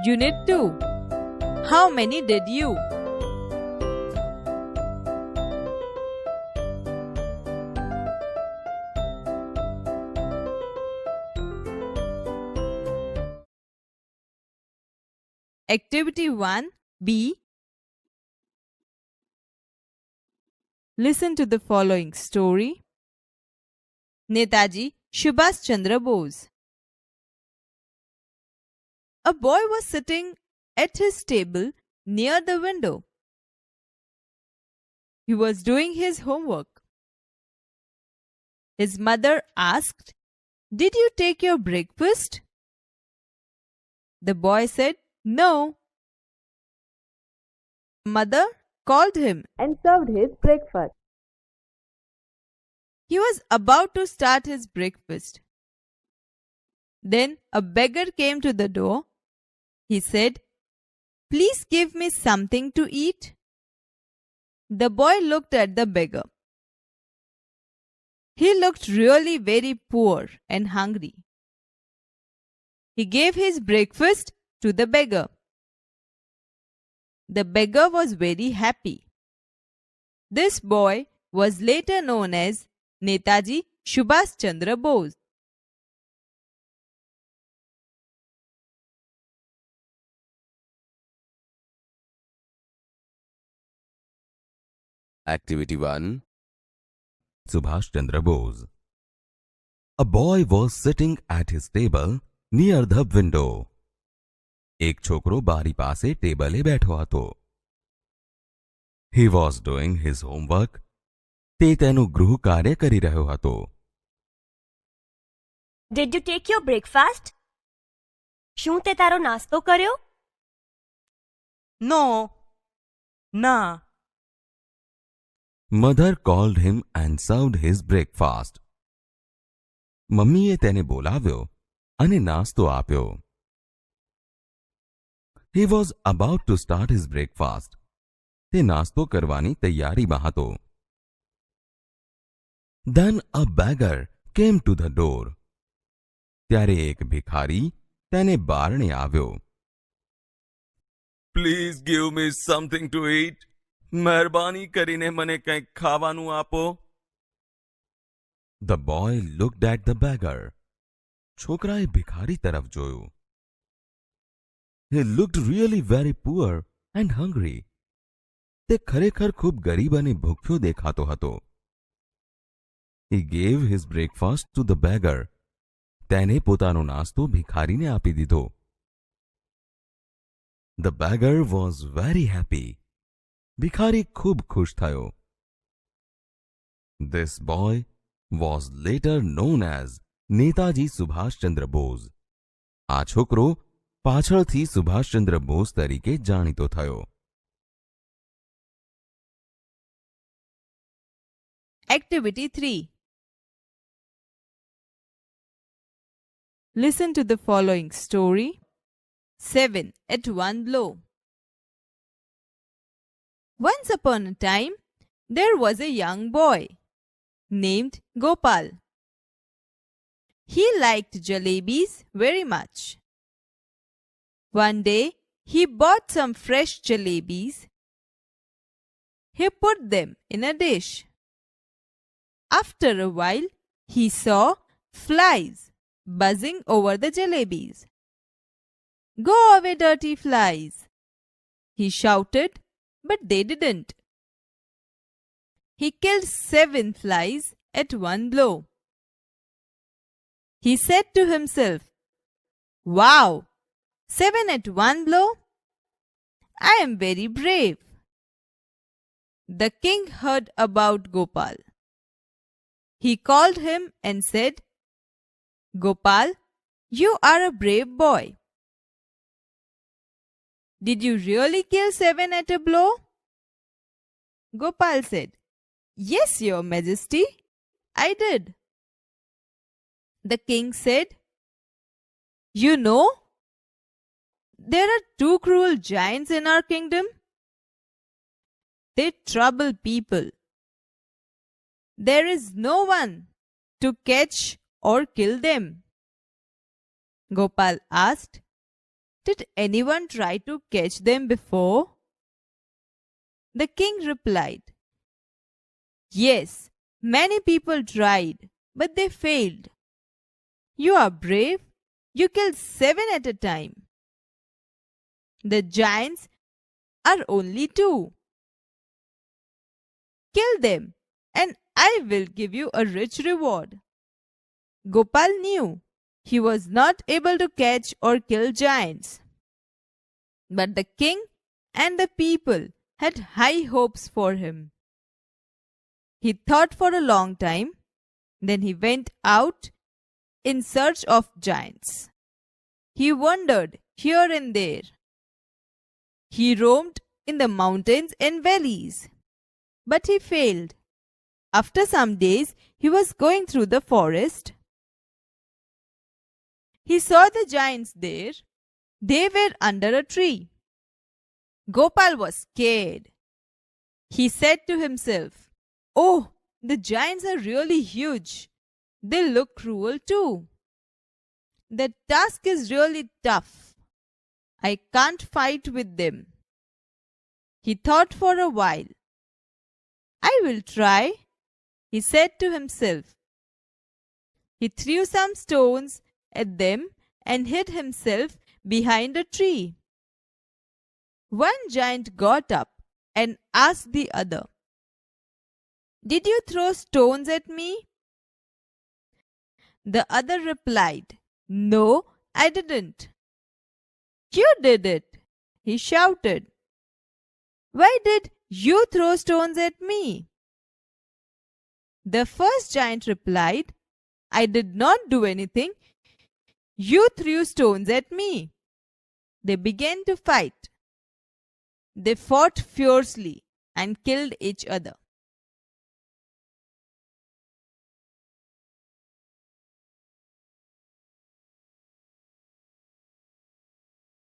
Unit 2. How many did you? Activity 1, B. Listen to the following story. Netaji Subhash Chandra Bose. A boy was sitting at his table near the window. He was doing his homework. His mother asked, "Did you take your breakfast?" The boy said, "No." Mother called him and served his breakfast. He was about to start his breakfast. Then a beggar came to the door. He said, "Please give me something to eat." The boy looked at the beggar. He looked really very poor and hungry. He gave his breakfast to the beggar. The beggar was very happy. This boy was later known as Netaji Subhash Chandra Bose. Activity 1. Subhash Chandra Bose. A boy was sitting at his table near the window. એક છોકરો બારી પાસે ટેબલે બેઠો હતો. He was doing his homework. તે તેનું ગૃહ કાર્ય કરી રહ્યો હતો. Did you take your breakfast? શું તે તારો નાસ્તો કર્યો? No. ના. Mother called him and served his breakfast. મમ્મીએ તેને બોલાવ્યો અને નાસ્તો આપ્યો. He was about to start his breakfast. તે નાસ્તો કરવાની તૈયારીમાં હતો. Then a beggar came to the door. ત્યારે એક ભિખારી તેને બારણે આવ્યો. Please give me something to eat. મહેરબાની કરીને મને કંઈક ખાવાનું આપો. The boy looked at the beggar. છોકરાએ ભિખારી તરફ જોયું. He looked really very poor and hungry. તે ખરેખર ખૂબ ગરીબ અને ભૂખ્યો દેખાતો હતો. He gave his breakfast to the beggar. તેને પોતાનો નાસ્તો ભિખારીને આપી દીધો. The beggar was very happy. ભિખારી ખૂબ ખુશ થયો. This boy was later known as Netaji Subhash Chandra Bose. આ છોકરો પાછળથી સુભાષચંદ્ર બોઝ તરીકે જાણીતો થયો. Activity 3. Listen to the following story. 7 at one blow. Once upon a time, there was a young boy named Gopal. He liked jalebis very much. One day, he bought some fresh jalebis. He put them in a dish. After a while, he saw flies buzzing over the jalebis. "Go away, dirty flies!" he shouted, but they didn't. He killed 7 flies at one blow. He said to himself, "Wow! 7 at one blow? I am very brave." The king heard about Gopal. He called him and said, "Gopal, you are a brave boy. Did you really kill 7 at a blow?" Gopal said, "Yes, Your Majesty, I did." The king said, "You know, there are 2 cruel giants in our kingdom. They trouble people. There is no one to catch or kill them." Gopal asked, Did anyone try to catch them before? The king replied, Yes, many people tried, but they failed. You are brave. You killed 7 at a time. The giants are only 2. Kill them, and I will give you a rich reward. Gopal knew he was not able to catch or kill giants. But the king and the people had high hopes for him. He thought for a long time. Then he went out in search of giants. He wandered here and there. He roamed in the mountains and valleys. But he failed. After some days, he was going through the forest. He saw the giants there. They were under a tree. Gopal was scared. He said to himself, Oh, the giants are really huge. They look cruel too. The task is really tough. I can't fight with them. He thought for a while. I will try, he said to himself. He threw some stones at them and hid himself behind a tree. One giant got up and asked the other, Did you throw stones at me? The other replied, No, I didn't. You did it, he shouted. Why did you throw stones at me? The first giant replied, I did not do anything. You threw stones at me. They began to fight. They fought fiercely and killed each other.